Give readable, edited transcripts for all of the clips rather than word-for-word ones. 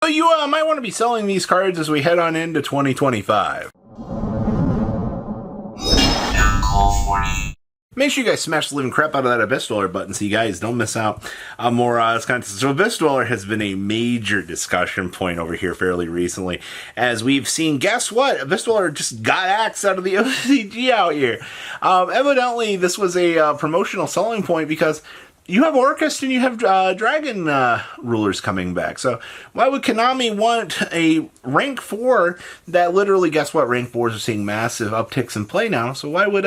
So you might want to be selling these cards as we head on into 2025. Make sure you guys smash the living crap out of that Abyss Dweller button so you guys don't miss out on more this content. So Abyss Dweller has been a major discussion point over here fairly recently, as we've seen, guess what? Abyss Dweller just got axed out of the OCG out here. Evidently, this was a promotional selling point because you have Orcust and you have Dragon rulers coming back. So why would Konami want a rank 4 that literally, guess what, rank 4s are seeing massive upticks in play now. So why would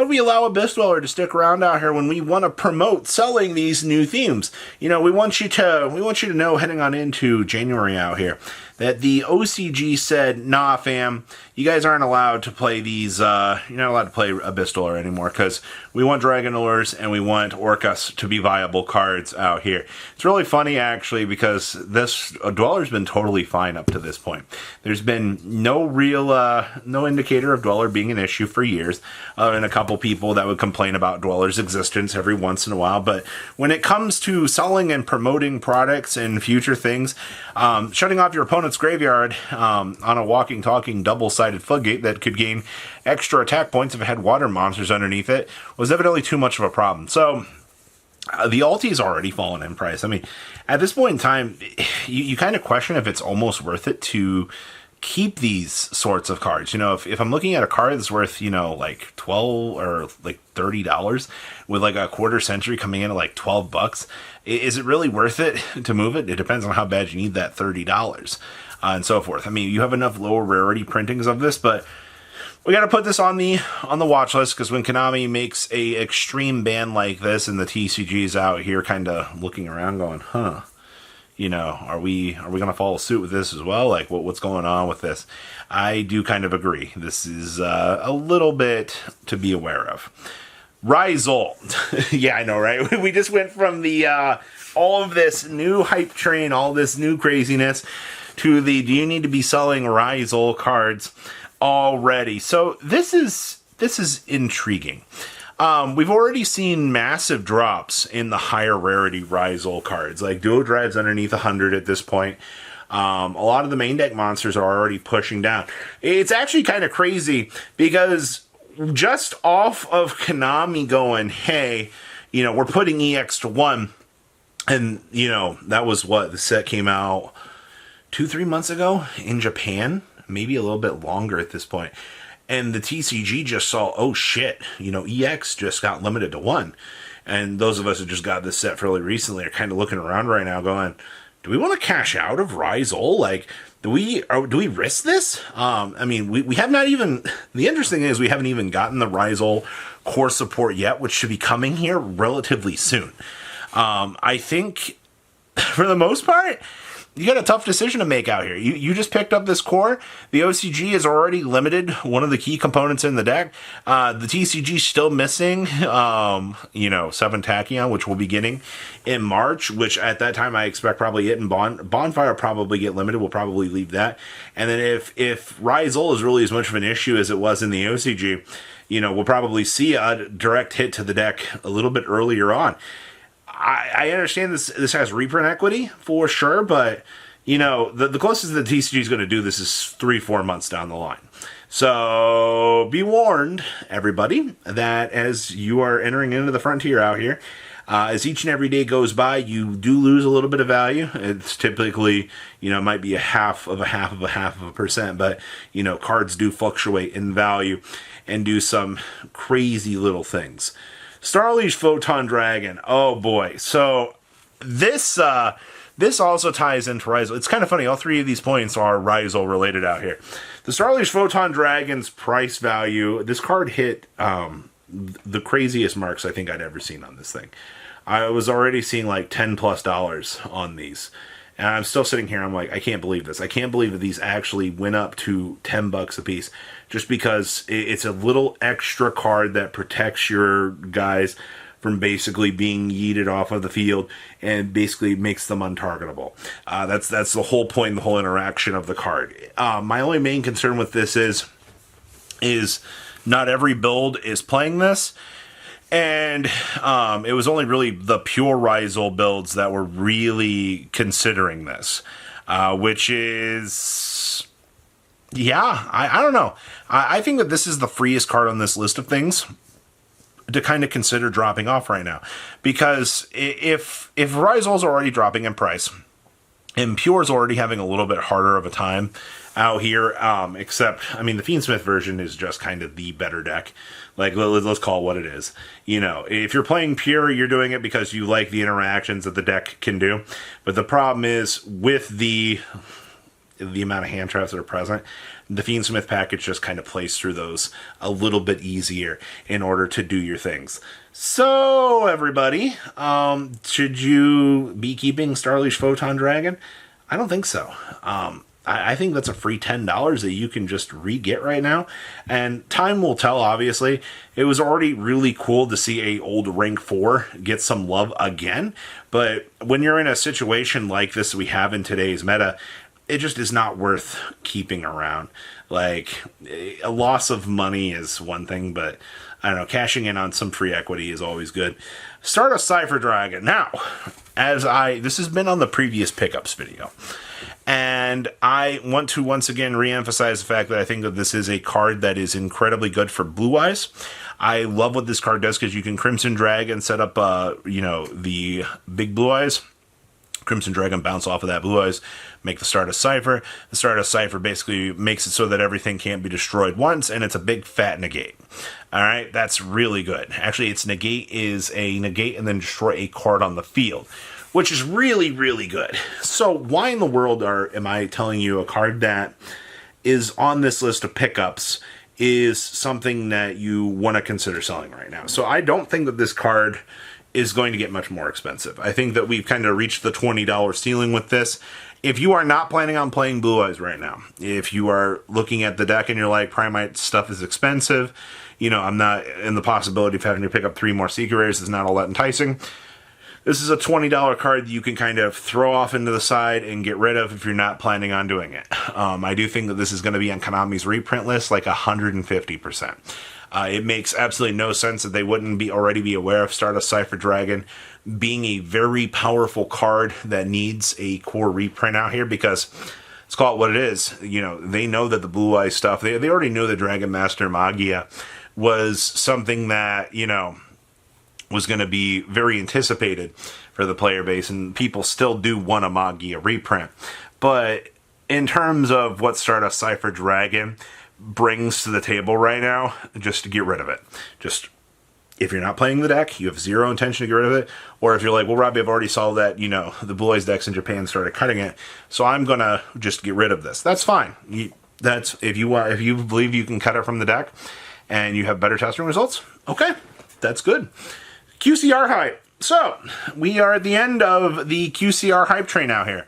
we allow Abyss Dweller to stick around out here when we want to promote selling these new themes? You know, we want you to know heading on into January out here that the OCG said, nah, fam, you guys aren't allowed to play these, you're not allowed to play Abyss Dweller anymore, because we want Dragon Rulers and we want Orcus to be viable cards out here. It's really funny, actually, because this Dweller's been totally fine up to this point. There's been no real, no indicator of Dweller being an issue for years, and a couple people that would complain about Dweller's existence every once in a while, but when it comes to selling and promoting products and future things, shutting off your opponent's graveyard on a walking, talking, double-sided floodgate that could gain extra attack points if it had water monsters underneath it was evidently too much of a problem. So the ulti's already fallen in price. I mean, at this point in time, you kind of question if it's almost worth it to keep these sorts of cards. You know, if I'm looking at a card that's worth, you know, like $12 or like $30 with like a quarter century coming in at like $12, is it really worth it to move it? It depends on how bad you need that $30 and so forth. I mean, you have enough lower rarity printings of this, but we got to put this on the watch list, because when Konami makes a extreme ban like this and the TCG's out here kind of looking around going, huh, you know, are we going to follow suit with this as well? Like, what's going on with this? I do kind of agree. This is a little bit to be aware of. Ryzeal. Yeah, I know, right? We just went from the all of this new hype train, all this new craziness, to the do you need to be selling Ryzeal cards already? So this is intriguing. We've already seen massive drops in the higher rarity Ryzeal cards, like Duo Drive's underneath 100 at this point. A lot of the main deck monsters are already pushing down. It's actually kind of crazy, because just off of Konami going, hey, you know, we're putting EX to 1, and, you know, that was what, the set came out 2-3 months ago in Japan, maybe a little bit longer at this point. And the TCG just saw, oh shit, you know, EX just got limited to 1. And those of us who just got this set fairly recently are kind of looking around right now going, do we want to cash out of Ryzeal? Like, do we risk this? I mean, we have not even, the interesting thing is we haven't even gotten the Ryzeal core support yet, which should be coming here relatively soon. I think, for the most part, you got a tough decision to make out here. You just picked up this core. The OCG has already limited one of the key components in the deck. The TCG still missing, you know, 7 Tachyon, which we'll be getting in March, which at that time I expect probably it and Bonfire probably get limited. We'll probably leave that. And then if Ryzeal is really as much of an issue as it was in the OCG, you know, we'll probably see a direct hit to the deck a little bit earlier on. I understand this has reprint equity for sure, but you know, the closest the TCG is going to do this is 3-4 months down the line. So be warned, everybody, that as you are entering into the frontier out here, as each and every day goes by, you do lose a little bit of value. It's typically, you know, it might be a half of a percent, but you know, cards do fluctuate in value and do some crazy little things. Starliege Photon Dragon. Oh boy. So this also ties into Ryzeal. It's kind of funny. All 3 of these points are Ryzeal related out here. The Starliege Photon Dragon's price value. This card hit the craziest marks I think I'd ever seen on this thing. I was already seeing like $10+ on these. And I'm still sitting here, I'm like, I can't believe this. I can't believe that these actually went up to $10 a piece, just because it's a little extra card that protects your guys from basically being yeeted off of the field and basically makes them untargetable. That's the whole point, the whole interaction of the card. My only main concern with this is not every build is playing this. And it was only really the pure Ryzeal builds that were really considering this. which is, yeah, I don't know. I think that this is the freest card on this list of things to kind of consider dropping off right now. Because if Ryzeal's already dropping in price, and Pure's already having a little bit harder of a time out here, except, I mean, the Fiendsmith version is just kind of the better deck. Like, let's call it what it is. You know, if you're playing Pure, you're doing it because you like the interactions that the deck can do. But the problem is, with the amount of hand traps that are present, the Fiendsmith package just kind of plays through those a little bit easier in order to do your things. So, everybody, should you be keeping Starliege Photon Dragon? I don't think so. I think that's a free $10 that you can just re-get right now. And time will tell, obviously. It was already really cool to see a old rank 4 get some love again. But when you're in a situation like this we have in today's meta, it just is not worth keeping around. Like, a loss of money is one thing, but I don't know, cashing in on some free equity is always good. Stardust Sifr Dragon. Now, this has been on the previous pickups video, and I want to once again re-emphasize the fact that I think that this is a card that is incredibly good for Blue Eyes. I love what this card does because you can Crimson Dragon set up, the big Blue Eyes. Crimson Dragon bounce off of that Blue Eyes, make the Stardust Sifr. The Stardust Sifr basically makes it so that everything can't be destroyed once, and it's a big fat negate. Alright, that's really good. Actually, its negate is a negate and then destroy a card on the field, which is really, really good. So why in the world am I telling you a card that is on this list of pickups is something that you want to consider selling right now? So I don't think that this card is going to get much more expensive. I think that we've kind of reached the $20 ceiling with this. If you are not planning on playing Blue Eyes right now, if you are looking at the deck and you're like, Primite stuff is expensive, you know, I'm not in the possibility of having to pick up 3 more Secret Rares, is not all that enticing. This is a $20 card that you can kind of throw off into the side and get rid of if you're not planning on doing it. I do think that this is going to be on Konami's reprint list like 150%. It makes absolutely no sense that they wouldn't already be aware of Stardust Sifr Dragon being a very powerful card that needs a core reprint out here, because let's call it what it is. You know, they know that the Blue Eye stuff, they already knew that Dragon Master Magia was something that, you know, was going to be very anticipated for the player base, and people still do want a Magia reprint. But in terms of what Stardust Sifr Dragon brings to the table right now, just to get rid of it. Just, if you're not playing the deck, you have zero intention to get rid of it, or if you're like, well, Robbie, I've already saw that, you know, the Blue Eyes decks in Japan started cutting it, so I'm gonna just get rid of this. That's fine. That's if you believe you can cut it from the deck and you have better testing results, okay, that's good. QCR hype. So we are at the end of the QCR hype train out here.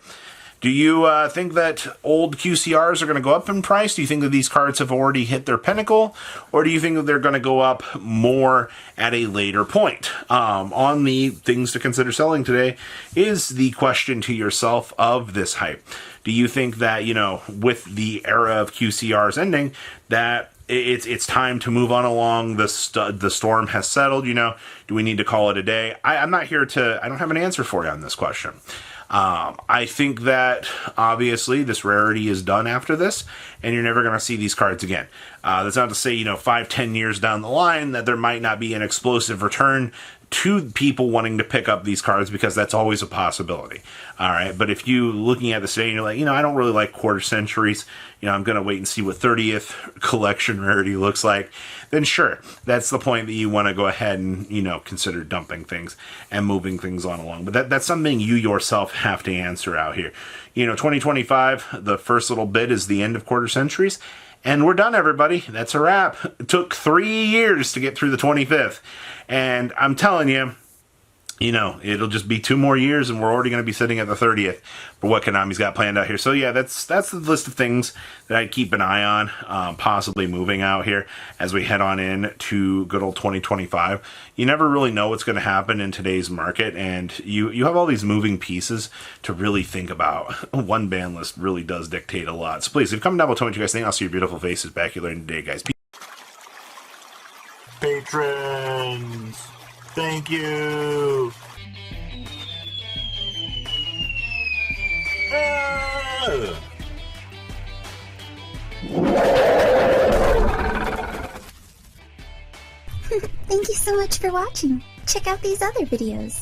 Do you think that old QCRs are going to go up in price? Do you think that these cards have already hit their pinnacle? Or do you think that they're going to go up more at a later point? On the things to consider selling today is the question to yourself of this hype. Do you think that, you know, with the era of QCRs ending, that it's time to move on along, the storm has settled, you know? Do we need to call it a day? I'm not here to, I don't have an answer for you on this question. I think that obviously this rarity is done after this, and you're never going to see these cards again. That's not to say, you know, 5-10 years down the line that there might not be an explosive return to people wanting to pick up these cards, because that's always a possibility. All right, but if you looking at this today and you're like, you know, I don't really like quarter centuries, you know, I'm going to wait and see what 30th collection rarity looks like, then sure, that's the point that you want to go ahead and, you know, consider dumping things and moving things on along. But that's something you yourself have to answer out here. You know, 2025, the first little bit is the end of quarter centuries. And we're done, everybody. That's a wrap. It took 3 years to get through the 25th. And I'm telling you, you know, it'll just be 2 more years and we're already going to be sitting at the 30th for what Konami's got planned out here. So yeah, that's the list of things that I'd keep an eye on, possibly moving out here as we head on in to good old 2025. You never really know what's going to happen in today's market, and you have all these moving pieces to really think about. One ban list really does dictate a lot. So please, if you come down below, tell me what you guys think. I'll see your beautiful faces back here later in the day, guys. Patrons, thank you. Thank you so much for watching. Check out these other videos.